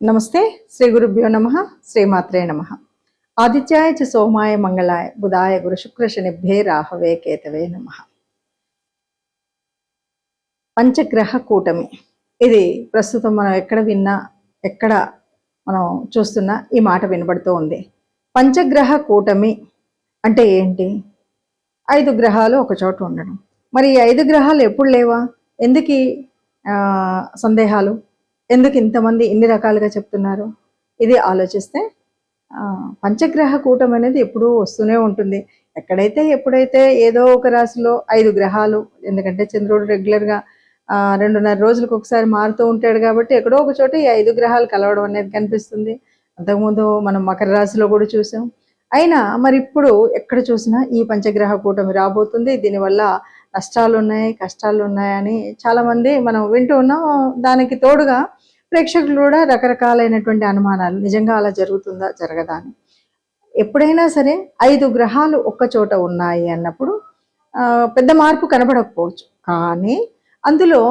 నమస్తే. శ్రీ గురుభ్యో నమః. శ్రీమాత్రే నమః. ఆదిత్యాయ చ సోమాయ మంగళాయ బుధాయ గురు శుక్ర శనిభ్యే రాహవే కేతవే నమః. పంచగ్రహ కూటమి ఇది ప్రస్తుతం మనం ఎక్కడ విన్నా, ఎక్కడ మనం చూస్తున్నా ఈ మాట వినబడుతూ ఉంది. పంచగ్రహ కూటమి అంటే ఏంటి? 5 గ్రహాలు ఒక చోట ఉండడం. మరి ఈ 5 గ్రహాలు ఎప్పుడు లేవా? ఎందుకు సందేహాలు? ఎందుకు ఇంతమంది ఇన్ని రకాలుగా చెప్తున్నారు? ఇది ఆలోచిస్తే పంచగ్రహ కూటమి అనేది ఎప్పుడూ వస్తూనే ఉంటుంది. ఎక్కడైతే ఎప్పుడైతే ఏదో ఒక రాశిలో 5 గ్రహాలు, ఎందుకంటే చంద్రుడు రెగ్యులర్గా 2.5 రోజులకు ఒకసారి మారుతూ ఉంటాడు కాబట్టి ఎక్కడో ఒక చోట ఈ 5 గ్రహాలు కలవడం అనేది కనిపిస్తుంది. అంతకుముందు మనం మకర రాశిలో కూడా చూసాం. అయినా మరి ఇప్పుడు ఎక్కడ చూసినా ఈ పంచగ్రహ కూటమి రాబోతుంది, దీనివల్ల నష్టాలు ఉన్నాయి, కష్టాలు ఉన్నాయని చాలామంది మనం వింటూ ఉన్నాం. దానికి తోడుగా ప్రేక్షకులు కూడా రకరకాలైనటువంటి అనుమానాలు, నిజంగా అలా జరుగుతుందా జరగదా అని. ఎప్పుడైనా సరే 5 గ్రహాలు ఒక్క చోట ఉన్నాయి అన్నప్పుడు పెద్ద మార్పు కనబడకపోవచ్చు, కానీ అందులో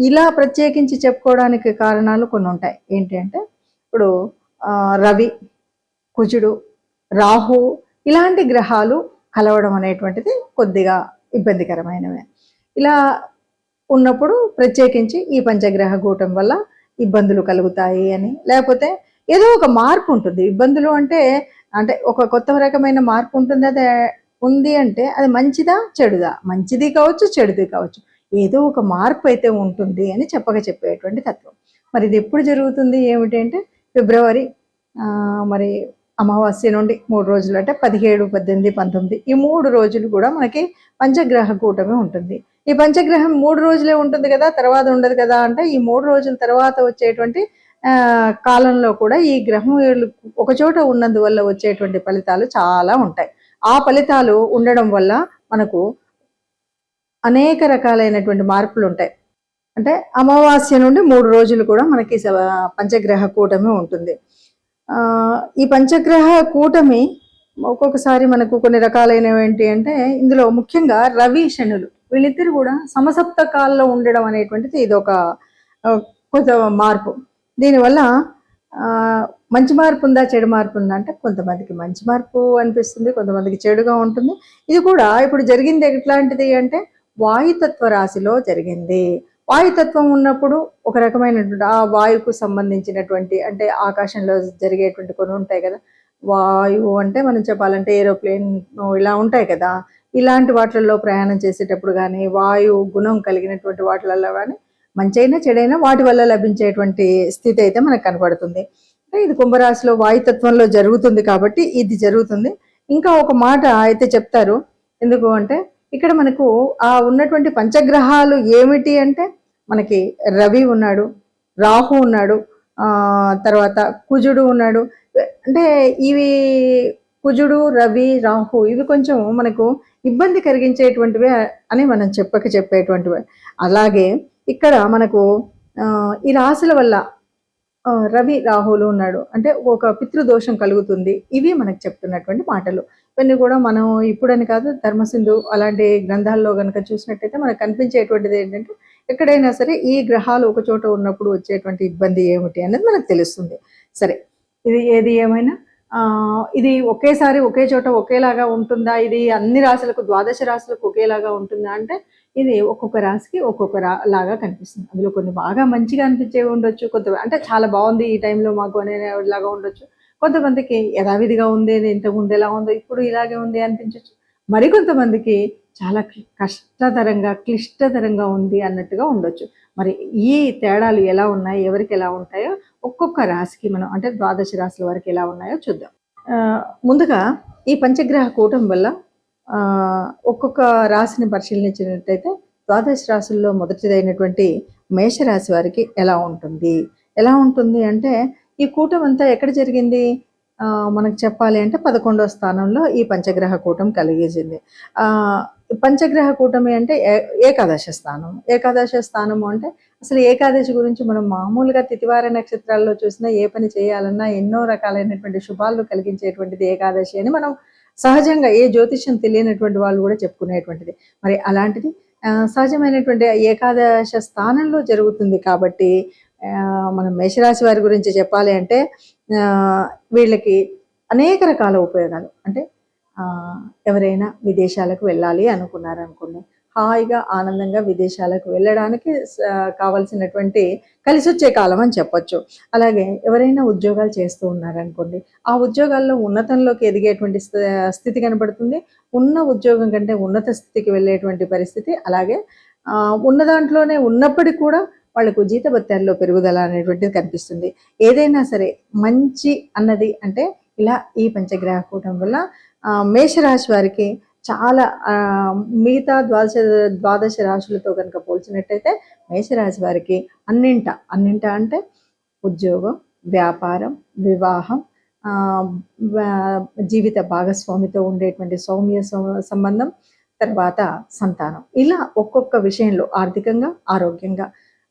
ఇలా ప్రత్యేకించి చెప్పుకోవడానికి కారణాలు కొన్ని ఉంటాయి. ఏంటి అంటే, ఇప్పుడు రవి, కుజుడు, రాహు ఇలాంటి గ్రహాలు కలవడం అనేటువంటిది కొద్దిగా ఇబ్బందికరమైనవే. ఇలా ఉన్నప్పుడు ప్రత్యేకించి ఈ పంచగ్రహ కూటం వల్ల ఇబ్బందులు కలుగుతాయి అని, లేకపోతే ఏదో ఒక మార్పు ఉంటుంది. ఇబ్బందులు అంటే ఒక కొత్త రకమైన మార్పు ఉంటుంది. అది ఉంది అంటే అది మంచిదా చెడుదా? మంచిది కావచ్చు, చెడుది కావచ్చు, ఏదో ఒక మార్పు అయితే ఉంటుంది అని చెప్పేటువంటి తత్వం. మరి ఇది ఎప్పుడు జరుగుతుంది ఏమిటి అంటే, ఫిబ్రవరి మరి అమావాస్య నుండి 3 రోజులు, అంటే 17, 18, 19 ఈ 3 రోజులు కూడా మనకి పంచగ్రహ కూటమి ఉంటుంది. ఈ పంచగ్రహం 3 రోజులే ఉంటుంది కదా, తర్వాత ఉండదు కదా అంటే, ఈ 3 రోజుల తర్వాత వచ్చేటువంటి కాలంలో కూడా ఈ గ్రహం ఒక చోట ఉన్నందువల్ల వచ్చేటువంటి ఫలితాలు చాలా ఉంటాయి. ఆ ఫలితాలు ఉండడం వల్ల మనకు అనేక రకాలైనటువంటి మార్పులు ఉంటాయి. అంటే అమావాస్య నుండి 3 రోజులు కూడా మనకి పంచగ్రహ కూటమి ఉంటుంది. ఈ పంచగ్రహ కూటమి ఒక్కొక్కసారి మనకు కొన్ని రకాలైనవి ఏంటి అంటే, ఇందులో ముఖ్యంగా రవి శనులు వీళ్ళిద్దరు కూడా సమసప్తకాల్లో ఉండడం అనేటువంటిది ఇది ఒక కొత్త మార్పు. దీనివల్ల మంచి మార్పు ఉందా, చెడు మార్పు ఉందా అంటే, కొంతమందికి మంచి మార్పు అనిపిస్తుంది, కొంతమందికి చెడుగా ఉంటుంది. ఇది కూడా ఇప్పుడు జరిగింది ఎట్లాంటిది అంటే, వాయుతత్వ రాశిలో జరిగింది. వాయుతత్వం ఉన్నప్పుడు ఒక రకమైనటువంటి ఆ వాయువుకు సంబంధించినటువంటి, అంటే ఆకాశంలో జరిగేటువంటి కొన్ని ఉంటాయి కదా, వాయువు అంటే మనం చెప్పాలంటే ఏరోప్లేన్ ఇలా ఉంటాయి కదా, ఇలాంటి వాటిల్లో ప్రయాణం చేసేటప్పుడు కానీ, వాయువు గుణం కలిగినటువంటి వాటిలలో కానీ మంచైనా చెడైనా వాటి వల్ల లభించేటువంటి స్థితి అయితే మనకు కనపడుతుంది. ఇది కుంభరాశిలో వాయుతత్వంలో జరుగుతుంది కాబట్టి ఇది జరుగుతుంది. ఇంకా ఒక మాట అయితే చెప్తారు. ఎందుకు అంటే, ఇక్కడ మనకు ఉన్నటువంటి పంచగ్రహాలు ఏమిటి అంటే, మనకి రవి ఉన్నాడు, రాహు ఉన్నాడు, తర్వాత కుజుడు ఉన్నాడు. అంటే ఇవి కుజుడు, రవి, రాహు ఇవి కొంచెం మనకు ఇబ్బంది కలిగించేటువంటివి అని మనం చెప్పేటువంటివి. అలాగే ఇక్కడ మనకు ఈ రాశుల వల్ల రవి రాహులు ఉన్నాడు అంటే ఒక పితృదోషం కలుగుతుంది. ఇవి మనకు చెప్తున్నటువంటి మాటలు. ఇవన్నీ కూడా మనం ఇప్పుడని కాదు, ధర్మసింధు అలాంటి గ్రంథాల్లో కనుక చూసినట్టయితే మనకు కనిపించేటువంటిది ఏంటంటే, ఎక్కడైనా సరే ఈ గ్రహాలు ఒక చోట ఉన్నప్పుడు వచ్చేటువంటి ఇబ్బంది ఏమిటి అనేది మనకు తెలుస్తుంది. సరే, ఇది ఏది ఏమైనా ఇది ఒకేసారి ఒకే చోట ఒకేలాగా ఉంటుందా? ఇది అన్ని రాశులకు, 12 రాశులకు ఒకేలాగా ఉంటుందా అంటే, ఇది ఒక్కొక్క రాశికి ఒక్కొక్క లాగా కనిపిస్తుంది. అందులో కొన్ని బాగా మంచిగా అనిపించేవి ఉండొచ్చు, అంటే చాలా బాగుంది ఈ టైంలో మాకు అనేలాగా ఉండొచ్చు. కొంతమందికి యథావిధిగా ఉంది, ఇంతకుముందు ఎలా ఉందో ఇప్పుడు ఇలాగే ఉంది అనిపించవచ్చు. మరికొంతమందికి చాలా కష్టతరంగా, క్లిష్టతరంగా ఉంది అన్నట్టుగా ఉండొచ్చు. మరి ఈ తేడాలు ఎలా ఉన్నాయి, ఎవరికి ఎలా ఉంటాయో ఒక్కొక్క రాశికి మనం, అంటే 12 రాశుల వరకు ఎలా ఉన్నాయో చూద్దాం. ముందుగా ఈ పంచగ్రహ కూటం వల్ల ఒక్కొక్క రాశిని పరిశీలించినట్టయితే, 12 రాశుల్లో మొదటిదైనటువంటి మేషరాశి వారికి ఎలా ఉంటుంది అంటే, ఈ కూటం అంతా ఎక్కడ జరిగింది మనకు చెప్పాలి అంటే 11వ స్థానంలో ఈ పంచగ్రహ కూటం కలిగేసింది. పంచగ్రహ కూటమి అంటే ఏకాదశ స్థానము అంటే, అసలు ఏకాదశి గురించి మనం మామూలుగా తిథివార నక్షత్రాల్లో చూసినా ఏ పని చేయాలన్నా ఎన్నో రకాలైనటువంటి శుభాలు కలిగించేటువంటిది ఏకాదశి అని మనం సహజంగా ఏ జ్యోతిష్యం తెలియనటువంటి వాళ్ళు కూడా చెప్పుకునేటువంటిది. మరి అలాంటిది సహజమైనటువంటి ఏకాదశ స్థానంలో జరుగుతుంది కాబట్టి మనం మేషరాశి వారి గురించి చెప్పాలి అంటే వీళ్ళకి అనేక రకాల ఉపయోగాలు. అంటే ఎవరైనా విదేశాలకు వెళ్ళాలి అనుకున్నారనుకోండి, హాయిగా ఆనందంగా విదేశాలకు వెళ్ళడానికి కావలసినటువంటి కలిసి వచ్చే కాలం అని చెప్పొచ్చు. అలాగే ఎవరైనా ఉద్యోగాలు చేస్తూ ఉన్నారనుకోండి, ఆ ఉద్యోగాల్లో ఉన్నతంలోకి ఎదిగేటువంటి స్థితి కనబడుతుంది. ఉన్న ఉద్యోగం కంటే ఉన్నత స్థితికి వెళ్ళేటువంటి పరిస్థితి. అలాగే ఉన్న దాంట్లోనే ఉన్నప్పటికీ కూడా వాళ్ళకు జీతభత్యాల్లో పెరుగుదల అనేటువంటిది కనిపిస్తుంది. ఏదైనా సరే మంచి అన్నది అంటే ఇలా ఈ పంచగ్రహ కూటమి వల్ల మేషరాశి వారికి చాలా మిగతా ద్వాదశ రాశులతో కనుక పోల్చినట్టయితే మేషరాశి వారికి అన్నింట అంటే ఉద్యోగం, వ్యాపారం, వివాహం, జీవిత భాగస్వామితో ఉండేటువంటి సౌమ్య సంబంధం, తర్వాత సంతానం, ఇలా ఒక్కొక్క విషయంలో ఆర్థికంగా, ఆరోగ్యంగా,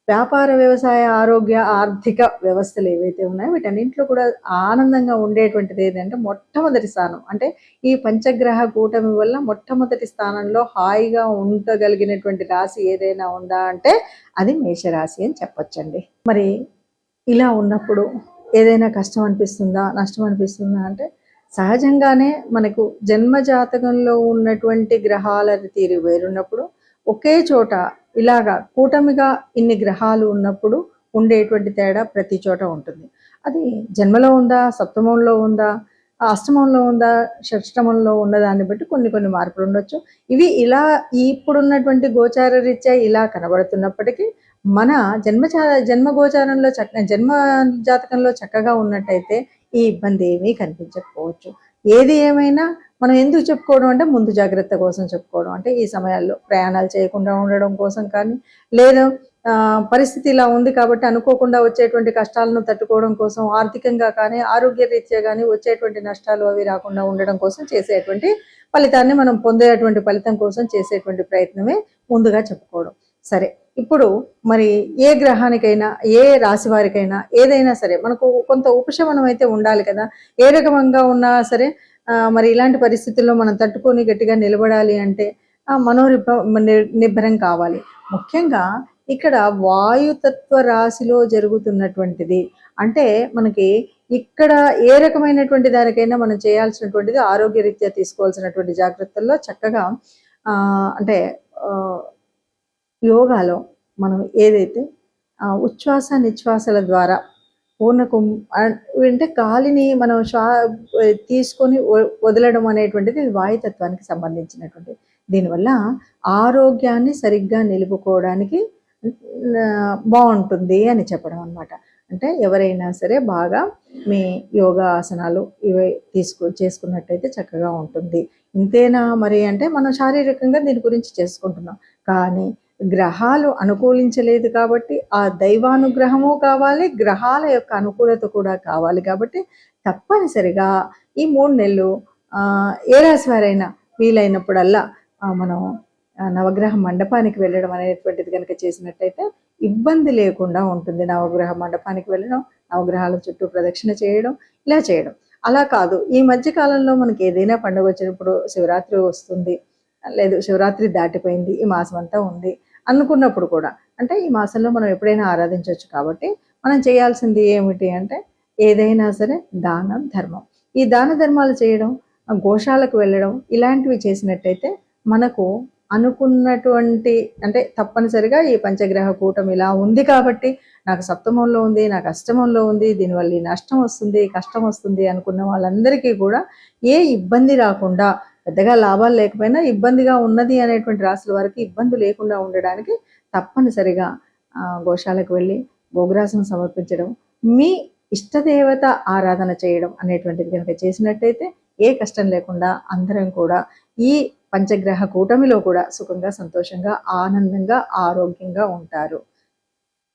వ్యాపార, వ్యవసాయ, ఆరోగ్య, ఆర్థిక వ్యవస్థలు ఏవైతే ఉన్నాయో వీటన్నింటిలో కూడా ఆనందంగా ఉండేటువంటిది ఏదంటే మొట్టమొదటి స్థానం. అంటే ఈ పంచగ్రహ కూటమి వల్ల మొట్టమొదటి స్థానంలో హాయిగా ఉండగలిగినటువంటి రాశి ఏదైనా ఉందా అంటే అది మేషరాశి అని చెప్పొచ్చండి. మరి ఇలా ఉన్నప్పుడు ఏదైనా కష్టం అనిపిస్తుందా, నష్టం అనిపిస్తుందా అంటే సహజంగానే మనకు జన్మ జాతకంలో ఉన్నటువంటి గ్రహాల తీరు వేరున్నప్పుడు ఒకే చోట ఇలాగా కూటమిగా ఇన్ని గ్రహాలు ఉన్నప్పుడు ఉండేటువంటి తేడా ప్రతి చోట ఉంటుంది. అది జన్మలో ఉందా, సప్తమంలో ఉందా, అష్టమంలో ఉందా, షష్టమంలో ఉన్న దాన్ని బట్టి కొన్ని మార్పులు ఉండొచ్చు. ఇవి ఇలా ఇప్పుడున్నటువంటి గోచార రీత్యా ఇలా కనబడుతున్నప్పటికీ మన జన్మ గోచారంలో జన్మ జాతకంలో చక్కగా ఉన్నట్టయితే ఈ ఇబ్బంది ఏమీ కనిపించకపోవచ్చు. ఏది ఏమైనా మనం ఎందుకు చెప్పుకోవడం అంటే ముందు జాగ్రత్త కోసం చెప్పుకోవడం. అంటే ఈ సమయాల్లో ప్రయాణాలు చేయకుండా ఉండడం కోసం కానీ, లేదా పరిస్థితి ఇలా ఉంది కాబట్టి అనుకోకుండా వచ్చేటువంటి కష్టాలను తట్టుకోవడం కోసం, ఆర్థికంగా కానీ ఆరోగ్య రీత్యా కానీ వచ్చేటువంటి నష్టాలు అవి రాకుండా ఉండడం కోసం చేసేటువంటి ఫలితాన్ని మనం పొందేటువంటి ఫలితం కోసం చేసేటువంటి ప్రయత్నమే ముందుగా చెప్పుకోవడం. సరే, ఇప్పుడు మరి ఏ గ్రహానికైనా ఏ రాశి వారికైనా ఏదైనా సరే మనకు కొంత ఉపశమనం అయితే ఉండాలి కదా. ఏ రకంగా ఉన్నా సరే మరి ఇలాంటి పరిస్థితుల్లో మనం తట్టుకొని గట్టిగా నిలబడాలి అంటే నిబ్బరం కావాలి. ముఖ్యంగా ఇక్కడ వాయుతత్వ రాశిలో జరుగుతున్నటువంటిది అంటే మనకి ఇక్కడ ఏ రకమైనటువంటి దానికైనా మనం చేయాల్సినటువంటిది ఆరోగ్య రీత్యా తీసుకోవాల్సినటువంటి జాగ్రత్తల్లో చక్కగా అంటే యోగాలో మనం ఏదైతే ఉచ్ఛ్వాస నిశ్వాసాల ద్వారా అంటే గాలిని మనం తీసుకొని వదలడం అనేటువంటిది వాయుతత్వానికి సంబంధించినటువంటిది. దీనివల్ల ఆరోగ్యాన్ని సరిగ్గా నిలుపుకోవడానికి బాగుంటుంది అని చెప్పడం అన్నమాట. అంటే ఎవరైనా సరే బాగా మీ యోగా ఆసనాలు ఇవి చేసుకున్నట్టయితే చక్కగా ఉంటుంది. ఇంతేనా మరి అంటే మనం శారీరకంగా దీని గురించి చేసుకుంటున్నాం, కానీ గ్రహాలు అనుకూలించలేదు కాబట్టి ఆ దైవానుగ్రహము కావాలి, గ్రహాల యొక్క అనుకూలత కూడా కావాలి. కాబట్టి తప్పనిసరిగా ఈ 3 నెలలు ఏ రాశి వారైనా వీలైనప్పుడల్లా మనం నవగ్రహ మండపానికి వెళ్ళడం అనేటువంటిది కనుక చేసినట్టయితే ఇబ్బంది లేకుండా ఉంటుంది. నవగ్రహ మండపానికి వెళ్ళడం, నవగ్రహాల చుట్టూ ప్రదక్షిణ చేయడం, ఇలా చేయడం. అలా కాదు, ఈ మధ్య కాలంలో మనకి ఏదైనా పండుగ వచ్చినప్పుడు శివరాత్రి వస్తుంది, లేదు శివరాత్రి దాటిపోయింది, ఈ మాసం అంతా ఉంది అనుకున్నప్పుడు కూడా అంటే ఈ మాసంలో మనం ఎప్పుడైనా ఆరాధించవచ్చు. కాబట్టి మనం చేయాల్సింది ఏమిటి అంటే ఏదైనా సరే దానం, ధర్మం, ఈ దాన ధర్మాలు చేయడం, గోశాలకు వెళ్ళడం, ఇలాంటివి చేసినట్టయితే మనకు అనుకున్నటువంటి అంటే తప్పనిసరిగా ఈ పంచగ్రహ కూటమి ఇలా ఉంది కాబట్టి నాకు సప్తమంలో ఉంది, నాకు అష్టమంలో ఉంది, దీనివల్ల ఈ నష్టం వస్తుంది, కష్టం వస్తుంది అనుకున్న వాళ్ళందరికీ కూడా ఏ ఇబ్బంది రాకుండా, పెద్దగా లాభాలు లేకపోయినా ఇబ్బందిగా ఉన్నది అనేటువంటి రాశుల వారికి ఇబ్బంది లేకుండా ఉండడానికి తప్పనిసరిగా గోశాలకు వెళ్ళి గోగ్రాసం సమర్పించడం, మీ ఇష్టదేవత ఆరాధన చేయడం అనేటువంటిది కనుక చేసినట్టయితే ఏ కష్టం లేకుండా అందరం కూడా ఈ పంచగ్రహ కూటమిలో కూడా సుఖంగా, సంతోషంగా, ఆనందంగా, ఆరోగ్యంగా ఉంటారు.